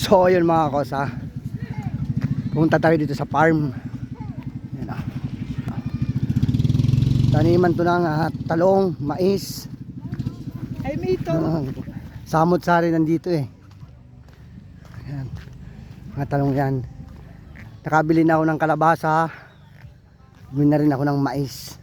So yun mga kosa, pumunta tayo dito sa farm. Yan, taniman to ng talong, mais. Ay, may ito. Samot-sari nandito eh. Yan, mga talong yan. Nakabili na ako ng kalabasa. Bumili na rin ako ng mais.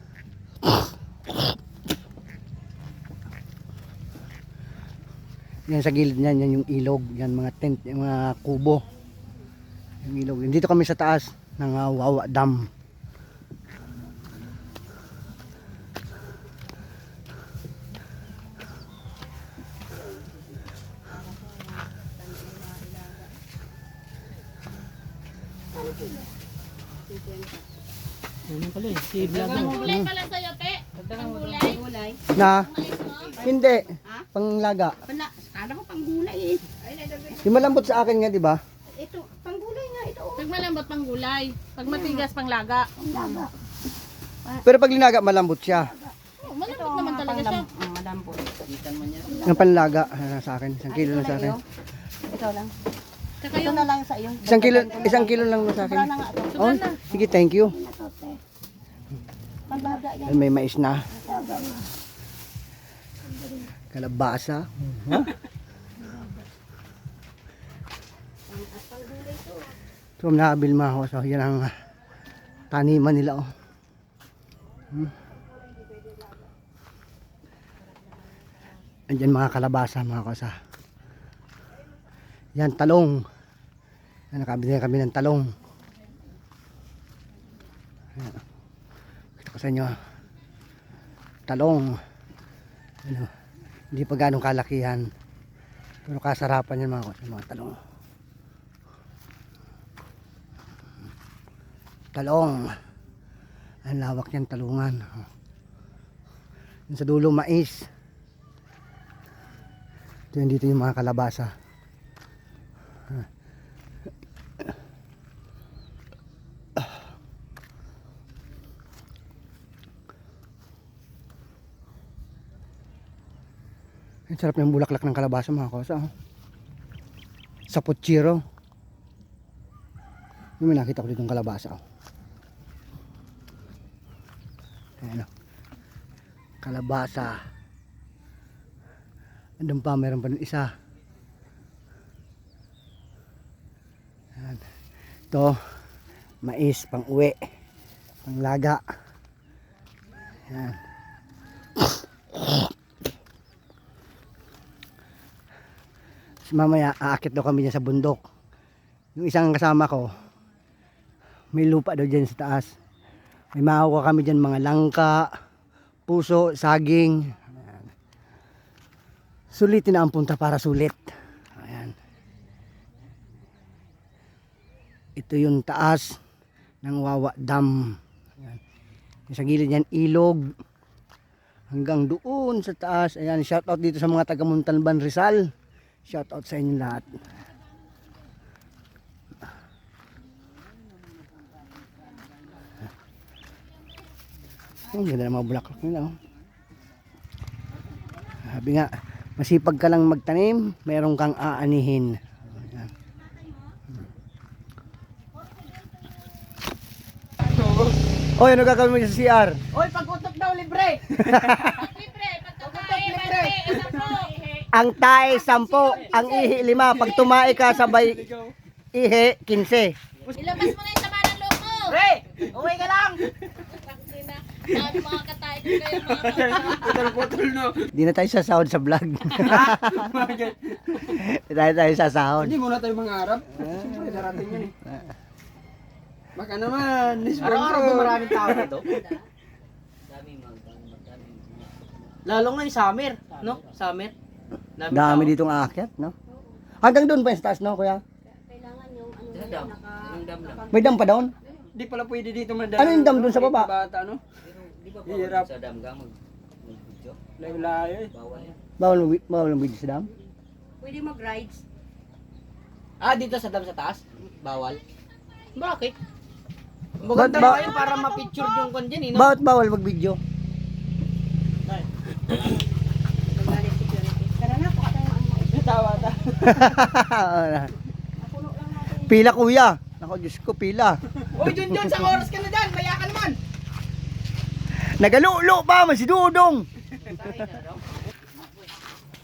Yan sa gilid niyan, yan yung ilog, yan mga tent, yung mga kubo. Yung ilog. Dito kami sa taas ng Wawa Dam. Ano pala eh, si vlog Ang mo. gulay pala sa'yo, te. Ang gulay. Na? Hindi. Panglaga. Kala ko panggulay eh. Yung malambot sa akin nga, di ba? Ito, panggulay nga ito. Pag malambot pang gulay. Pag matigas pang laga. Laga. Pero pag linaga, malambot siya. Oh, malambot naman talaga siya. Madampo. Yung panlaga, sa akin. 1 kilo na sa akin. Ito lang. Saka Ito yung na lang sa iyo. 1 kilo lang na sa akin. Wala na nga ito. Oh, sige, thank you. Panlaga yan. Ay, may mais na. Kalabasa. Huh? Ito ang nakabil mga ko. So, yan ang taniman nila. Oh. Andyan mga kalabasa mga kosa. Yan, talong. Yan, nakabili na kami ng talong. Yan. Kita ko sa inyo. Talong. Ano, hindi pa ganong kalakihan. Pero kasarapan yan mga kosa, mga talong. Talong. Ang lawak niyan, talungan. Yan sa dulo, mais. Ito yan, dito yung mga kalabasa. Ang sarap ng bulaklak ng kalabasa mga kosa. Oh. Sa putsiro. May nakita ko dito ng kalabasa. Oh. Ayan, oh. Kalabasa. Andun pa, meron pa rin isa. Ayan. Ito, mais, pang uwi, pang laga. Ayan. Mamaya aakit daw kami dyan sa bundok. Yung isang kasama ko, may lupa daw dyan sa taas. May makuha kami dyan mga langka, puso, saging. Ayan. Sulitin na ang punta para sulit. Ayan. Ito yung taas ng Wawa Dam. Ayan. Sa gilid yan ilog. Hanggang doon sa taas. Ayan, shout out dito sa mga taga Montalban, Rizal. Shout out sa inyo lahat. Ang ganda ng mga bulaklak nila. Oh. Sabi nga, masipag ka lang magtanim, meron kang aanihin. Ayan. Oy, ano gagawin mo sa CR? Oy, pag-utok daw libre. libre. Pagkakain, libre. Ang tae 10, ang ihi 5. Pag tumae ka sabay ihi 15. Ilabas mo na yung sama ng loob mo. Pre, uwi ka lang. Sabi mga katay ko kayo mga Putol-putol no. Di na tayo sasahod sa vlog. Bakit? Di tayo sasahod. Hindi muna tayo mangarap. Siyempre, darating yan eh. Baka naman, araw-araw ba maraming tao dito? Lalo nga yung summer, no? Summer. Dami ditong aakyat, no? Hanggang doon pa yung taas, no, kuya? Kailangan yung ano May dam pa doon? Di pala pwede dito madala. Ano yung dam dun sa baba? Bata, no? Di ba Hirap. sa damgang mag-video? Layo-layo eh. Bawal yan. Bawal ang video sa dam? Pwede mag-rides. Ah, dito sa dam sa taas? Bawal. Bakit? Ba't Maganda ba- ba kayo para ma-picture yung kon dyan eh, no? Bakit bawal mag-video? Magalit security. Tara na, puka tayo ang mga Tawa ta. Pila kuya. Nako, Diyos ko, pila. Uy, Junjun, sa oras ka na dyan. Maya ka naman. Nagalulo pa, man si Dudong.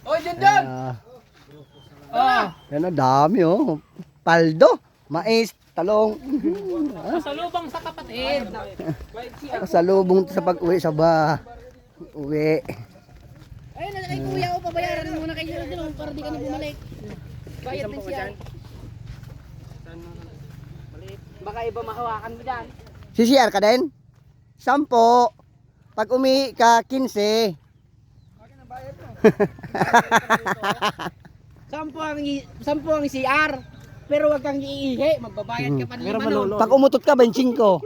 Uy, Junjun. Yan ang dami oh. Paldo, mais, talong. Salubong sa kapatid. Kasalubong sa pag-uwi sa uwi. Ayun, na kay kuya o pabayaran muna kayo dito para di ka na bumalik. Bayad din siya. Baka iba mahawakan mo dyan. CCR ka din? 10. Pag umihi ka, 15. Sampu ang CR. Pero wag kang iihi. Magbabayad ka pa ng 5 nun. Pag umutot ka, 25.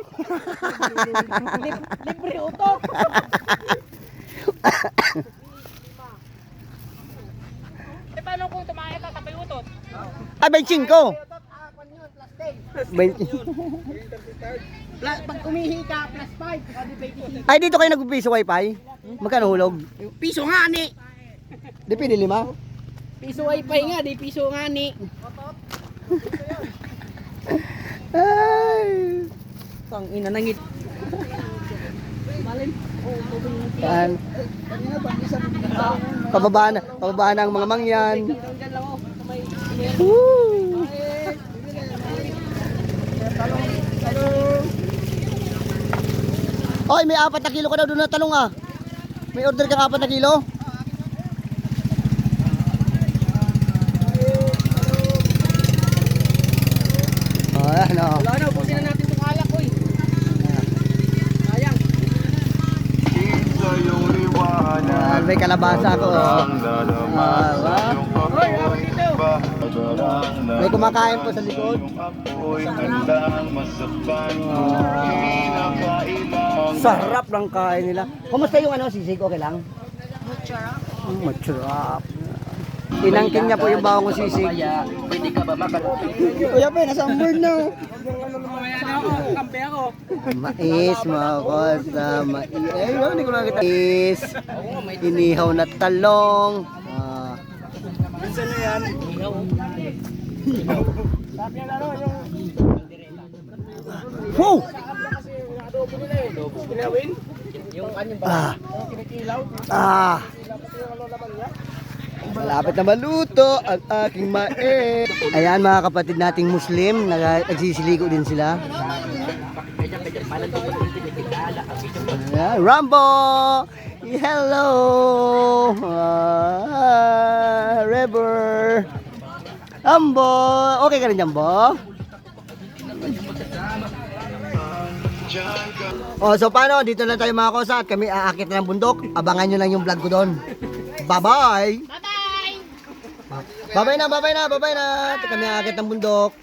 Libre utok. Eh paano kung tumae ka tapay utot? Ah, 25. 20. Pag umihi ka, plus 5. Sabi 25. Ay, dito kayo nagpipiso wifi? Magkano hulog? Piso nga ni. Depende 5. Piso wifi nga, di piso nga ni. Ay. Tang ina nangit. Yan. Pababa na ang mga mangyan. Woo! Oy, may 4 na kilo ka daw doon na talong ah. May order kang 4 na kilo? Oh, ano? Wala na, ubusin na natin itong alak, oy. Sayang. Yan, may kalabasa ako. Oh. May kumakain po sa likod. Sarap ng kain nila. Kumusta yung ano, sisig? Okay lang? Masarap. Inangkin niya po yung bawang ko sisig. Pwede ka ba Kuya pa, nasa board na. Mamaya na ako, kampe ako. Mais, mga kosa. Ay, hindi ko nakita. Mais, inihaw na talong. Minsan na yan. Wow! Kinawin? Malapit na maluto ang aking mais. Ayan mga kapatid nating Muslim, nagsisiligo din sila. Ayan, Rambo! Hello! Rever! Rambo! Okay ka rin dyan, Bo? Oh, so paano? Dito lang tayo mga kosa at kami aakit na ng bundok. Abangan nyo lang yung vlog ko doon. Bye-bye! Bye-bye! Bye-bye na, bye-bye na, bye-bye na. Kami aakit ng bundok.